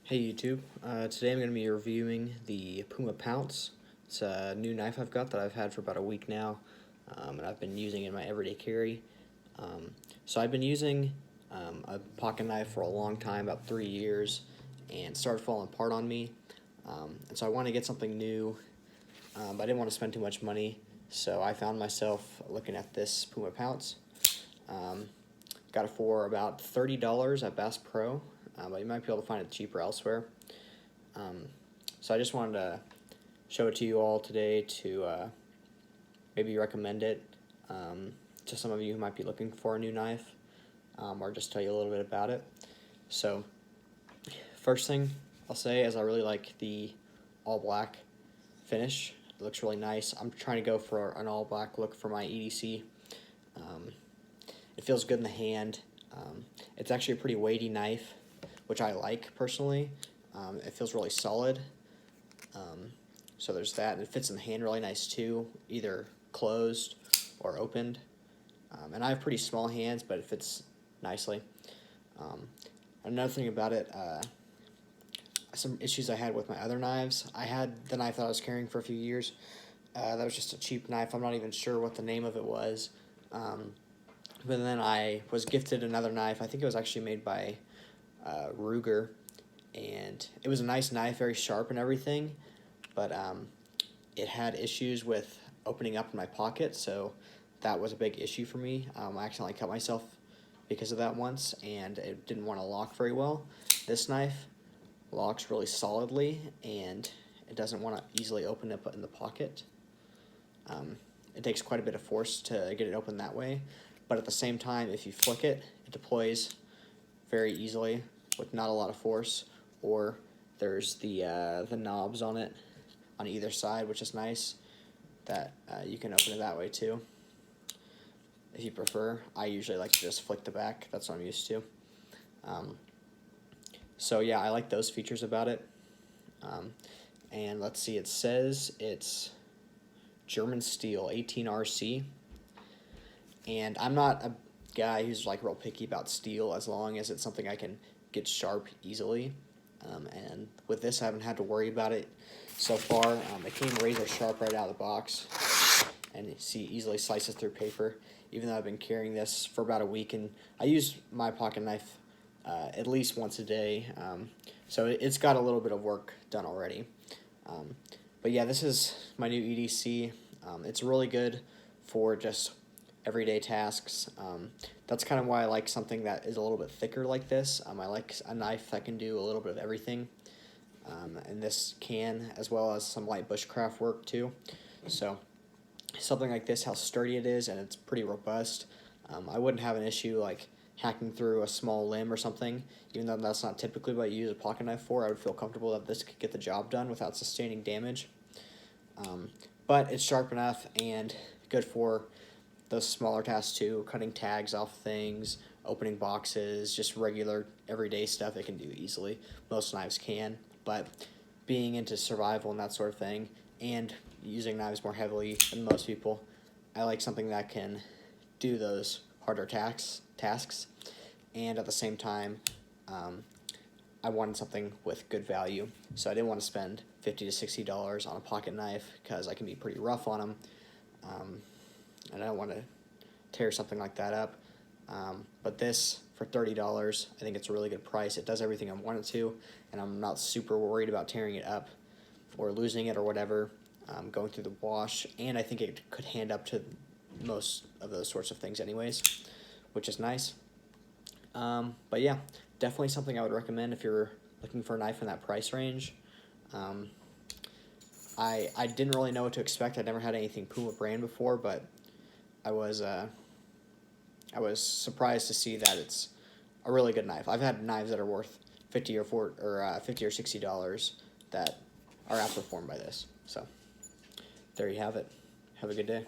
Hey YouTube, today I'm going to be reviewing the Puma Pounce. It's a new knife I've got that I've had for about a week now, and I've been using it in my everyday carry. So I've been using a pocket knife for a long time, about 3 years, and it started falling apart on me. And so I wanted to get something new, but I didn't want to spend too much money, so I found myself looking at this Puma Pounce. Got it for about $30 at Bass Pro. But you might be able to find it cheaper elsewhere. So I just wanted to show it to you all today to maybe recommend it to some of you who might be looking for a new knife, or just tell you a little bit about it. So first thing I'll say is I really like the all black finish. It looks really nice. I'm trying to go for an all black look for my EDC. It feels good in the hand. It's actually a pretty weighty knife, which I like personally. It feels really solid. So there's that, and it fits in the hand really nice too, either closed or opened. And I have pretty small hands, but it fits nicely. Another thing about it, some issues I had with my other knives. I had the knife that I was carrying for a few years. That was just a cheap knife. I'm not even sure what the name of it was. But then I was gifted another knife. I think it was actually made by Ruger, and it was a nice knife, very sharp and everything, but it had issues with opening up in my pocket, so that was a big issue for me. I accidentally cut myself because of that once, and it didn't want to lock very well. This knife locks really solidly, and it doesn't want to easily open up in the pocket. It takes quite a bit of force to get it open that way, but at the same time, if you flick it, it deploys very easily with not a lot of force. Or there's the knobs on it on either side, which is nice, that you can open it that way too if you prefer. I usually like to just flick the back. That's what I'm used to. So yeah, I like those features about it. And let's see, it says it's German steel, 18RC. And I'm not a guy who's like real picky about steel as long as it's something I can get sharp easily. And with this, I haven't had to worry about it so far. It came razor sharp right out of the box, and you see easily slices through paper. Even though I've been carrying this for about a week, and I use my pocket knife at least once a day, so it's got a little bit of work done already. But yeah, this is my new EDC. It's really good for just everyday tasks. That's kind of why I like something that is a little bit thicker like this. I like a knife that can do a little bit of everything, and this can, as well as some light bushcraft work too. So something like this, how sturdy it is, and it's pretty robust. I wouldn't have an issue like hacking through a small limb or something, even though that's not typically what you use a pocket knife for. I would feel comfortable that this could get the job done without sustaining damage. But it's sharp enough and good for those smaller tasks too, cutting tags off things, opening boxes, just regular everyday stuff it can do easily. Most knives can, but being into survival and that sort of thing, and using knives more heavily than most people, I like something that can do those harder tasks, and at the same time, I wanted something with good value, so I didn't want to spend $50 to $60 on a pocket knife because I can be pretty rough on them. And I don't want to tear something like that up. But this, for $30, I think it's a really good price. It does everything I want it to, and I'm not super worried about tearing it up or losing it or whatever, going through the wash, and I think it could hand up to most of those sorts of things anyways, which is nice. But yeah, definitely something I would recommend if you're looking for a knife in that price range. I didn't really know what to expect. I'd never had anything Puma brand before, but I was surprised to see that it's a really good knife. I've had knives that are worth $50 or $60 that are outperformed by this. So there you have it. Have a good day.